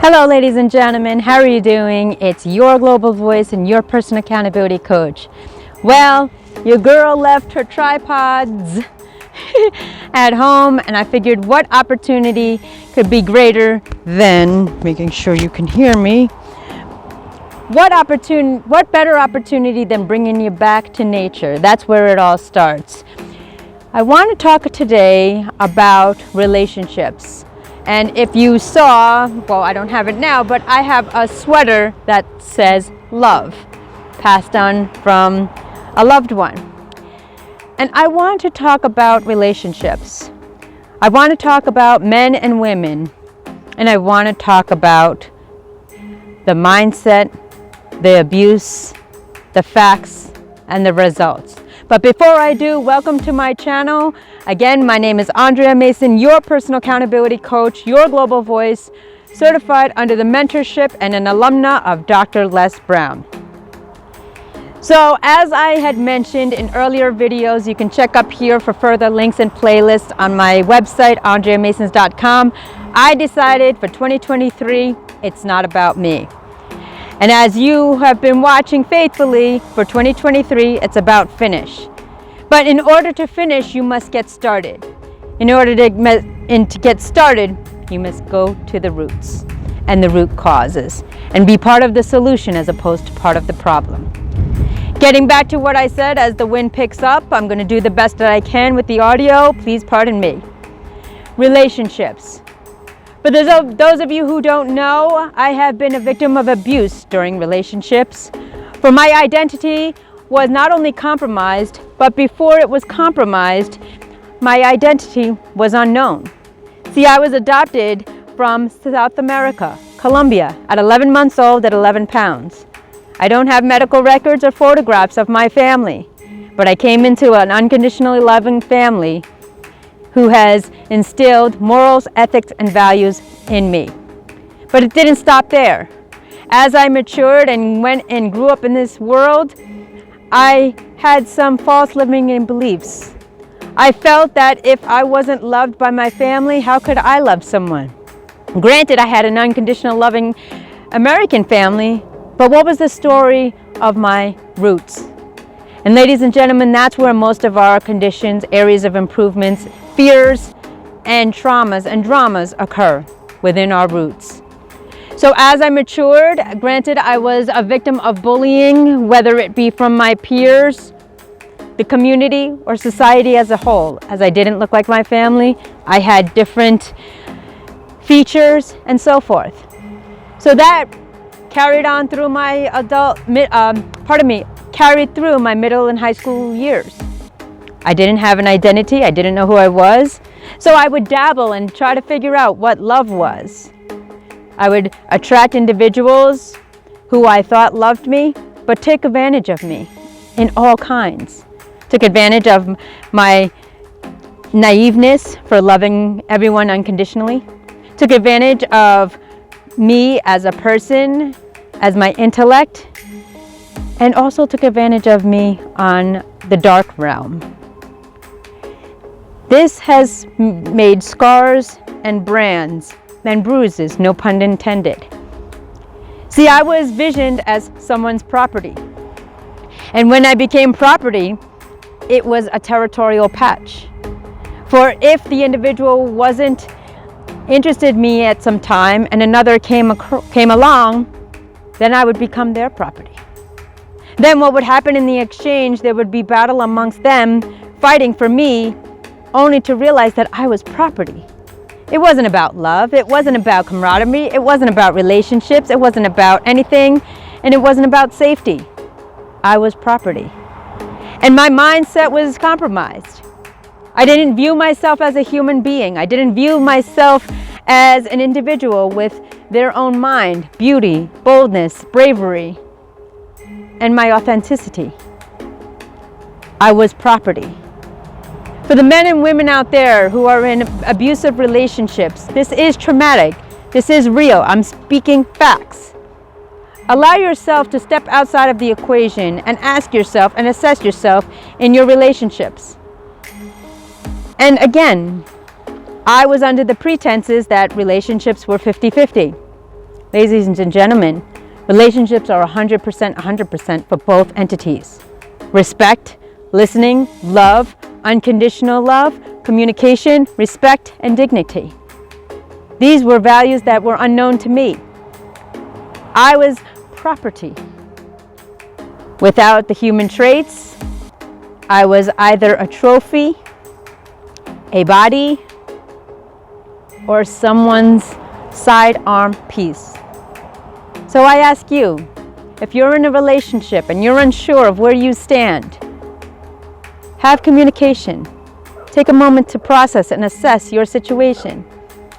Hello ladies and gentlemen, how are you doing? It's your global voice and your personal accountability coach. Well, your girl left her tripods at home and I figured what opportunity could be greater than making sure you can hear me. What better opportunity than bringing you back to nature? That's where it all starts. I want to talk today about relationships. And if you saw, well, I don't have it now, but I have a sweater that says love, passed on from a loved one. And I want to talk about relationships. I want to talk about men and women. And I want to talk about the mindset, the abuse, the facts, and the results. But before I do, welcome to my channel. Again, my name is Andrea Mason, your personal accountability coach, your global voice, certified under the mentorship and an alumna of Dr. Les Brown. So as I had mentioned in earlier videos, you can check up here for further links and playlists on my website, andreamasons.com. I decided for 2023, it's not about me. And as you have been watching faithfully, for 2023, it's about finish. But in order to finish, you must get started. In order to get started, you must go to the roots and the root causes and be part of the solution as opposed to part of the problem. Getting back to what I said, as the wind picks up, I'm going to do the best that I can with the audio. Please pardon me. Relationships. For those of you who don't know, I have been a victim of abuse during relationships. For my identity was not only compromised, but before it was compromised, my identity was unknown. See, I was adopted from South America, Colombia, at 11 months old at 11 pounds. I don't have medical records or photographs of my family, but I came into an unconditionally loving family who has instilled morals, ethics, and values in me. But it didn't stop there. As I matured and went and grew up in this world, I had some false limiting beliefs. I felt that if I wasn't loved by my family, how could I love someone? Granted, I had an unconditional loving American family, but what was the story of my roots? And ladies and gentlemen, that's where most of our conditions, areas of improvements, fears, and traumas and dramas occur within our roots. So as I matured, granted, I was a victim of bullying, whether it be from my peers, the community, or society as a whole. As I didn't look like my family, I had different features and so forth. So that carried on through my carried through my middle and high school years. I didn't have an identity. I didn't know who I was. So I would dabble and try to figure out what love was. I would attract individuals who I thought loved me, but took advantage of me in all kinds. Took advantage of my naiveness for loving everyone unconditionally. Took advantage of me as a person, as my intellect, and also took advantage of me on the dark realm. This has made scars and brands and bruises, no pun intended. See, I was visioned as someone's property. And when I became property, it was a territorial patch. For if the individual wasn't interested in me at some time and another came along, then I would become their property. Then what would happen in the exchange, there would be battle amongst them, fighting for me, only to realize that I was property. It wasn't about love, it wasn't about camaraderie, it wasn't about relationships, it wasn't about anything, and it wasn't about safety. I was property. And my mindset was compromised. I didn't view myself as a human being. I didn't view myself as an individual with their own mind, beauty, boldness, bravery, and my authenticity. I was property. For the men and women out there who are in abusive relationships, this is traumatic. This is real. I'm speaking facts. Allow yourself to step outside of the equation and ask yourself and assess yourself in your relationships. And again, I was under the pretenses that relationships were 50-50. Ladies and gentlemen, relationships are 100% for both entities. Respect, listening, love, unconditional love, communication, respect, and dignity. These were values that were unknown to me. I was property. Without the human traits, I was either a trophy, a body, or someone's sidearm piece. So I ask you, if you're in a relationship and you're unsure of where you stand, have communication. Take a moment to process and assess your situation.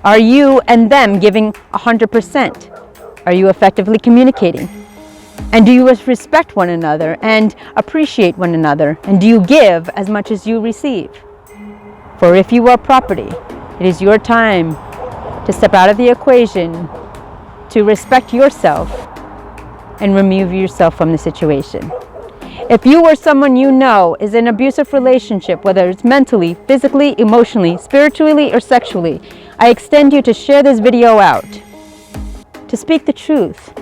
Are you and them giving 100%? Are you effectively communicating? And do you respect one another and appreciate one another? And do you give as much as you receive? For if you are property, it is your time to step out of the equation, to respect yourself, and remove yourself from the situation. If you or someone you know is in an abusive relationship, whether it's mentally, physically, emotionally, spiritually, or sexually, I extend you to share this video out, to speak the truth,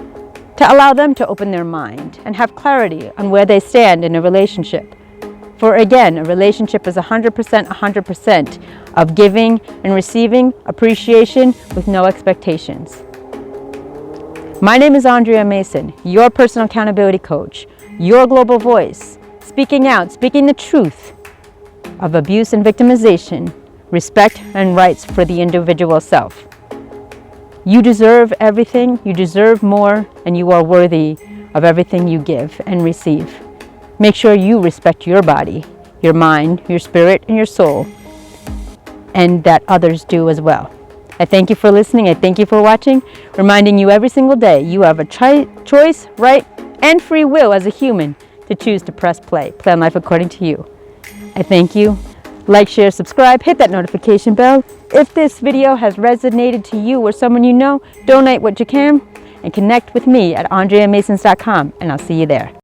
to allow them to open their mind and have clarity on where they stand in a relationship. For again, a relationship is 100% of giving and receiving appreciation with no expectations. My name is Andrea Mason, your personal accountability coach, your global voice, speaking out, speaking the truth of abuse and victimization, respect and rights for the individual self. You deserve everything, you deserve more, and you are worthy of everything you give and receive. Make sure you respect your body, your mind, your spirit, and your soul, and that others do as well. I thank you for listening. I thank you for watching, reminding you every single day you have a choice, right, and free will as a human to choose to press play. Plan life according to you. I thank you. Like, share, subscribe, hit that notification bell. If this video has resonated to you or someone you know, donate what you can and connect with me at andreamasons.com, and I'll see you there.